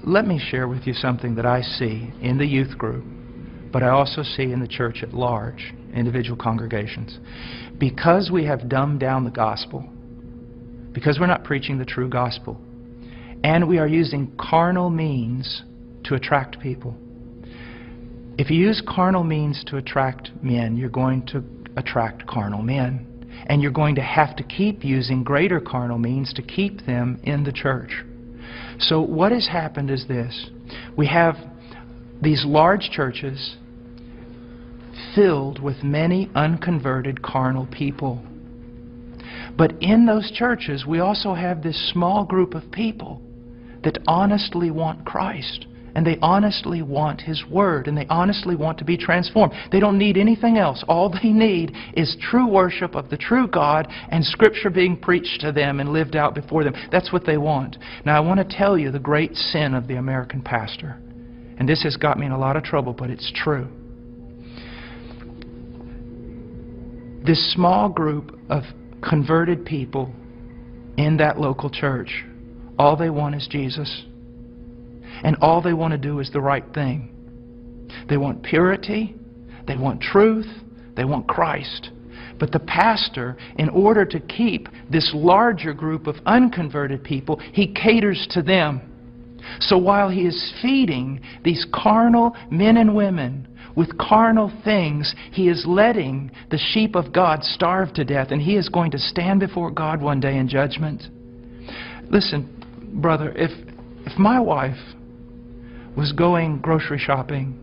Let me share with you something that I see in the youth group, but I also see in the church at large, individual congregations. Because we have dumbed down the gospel, because we're not preaching the true gospel, and we are using carnal means to attract people. If you use carnal means to attract men, you're going to attract carnal men. And you're going to have to keep using greater carnal means to keep them in the church. So what has happened is this. We have these large churches filled with many unconverted carnal people. But in those churches, we also have this small group of people that honestly want Christ. And they honestly want His Word. And they honestly want to be transformed. They don't need anything else. All they need is true worship of the true God and Scripture being preached to them and lived out before them. That's what they want. Now I want to tell you the great sin of the American pastor. And this has got me in a lot of trouble, but it's true. This small group of converted people in that local church, all they want is Jesus. And all they want to do is the right thing. They want purity, they want truth, they want Christ. But the pastor, in order to keep this larger group of unconverted people, he caters to them. So while he is feeding these carnal men and women with carnal things, he is letting the sheep of God starve to death, and he is going to stand before God one day in judgment. Listen, brother, if my wife was going grocery shopping,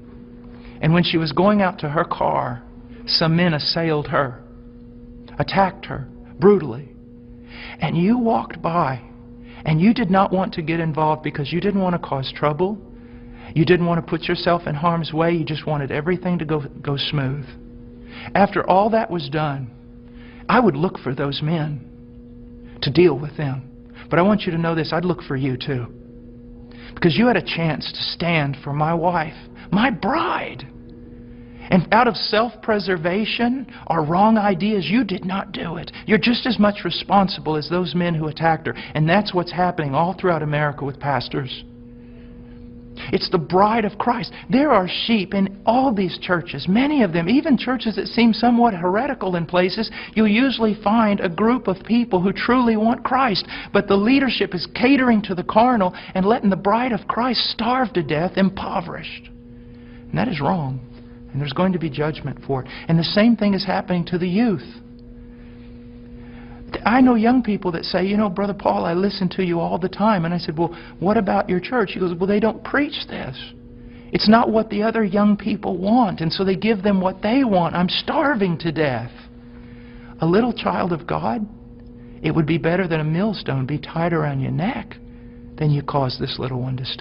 and when she was going out to her car, some men assailed her, attacked her brutally, and you walked by, and you did not want to get involved because you didn't want to cause trouble, you didn't want to put yourself in harm's way, you just wanted everything to go smooth. After all that was done, I would look for those men to deal with them. But I want you to know this, I'd look for you too. Because you had a chance to stand for my wife, my bride. And out of self-preservation or wrong ideas, you did not do it. You're just as much responsible as those men who attacked her. And that's what's happening all throughout America with pastors. It's the bride of Christ. There are sheep in all these churches, many of them, even churches that seem somewhat heretical in places. You'll usually find a group of people who truly want Christ, but the leadership is catering to the carnal and letting the bride of Christ starve to death, impoverished. And that is wrong. And there's going to be judgment for it. And the same thing is happening to the youth. I know young people that say, you know, Brother Paul, I listen to you all the time. And I said, well, what about your church? He goes, well, they don't preach this. It's not what the other young people want. And so they give them what they want. I'm starving to death. A little child of God, it would be better that a millstone be tied around your neck than you cause this little one to starve.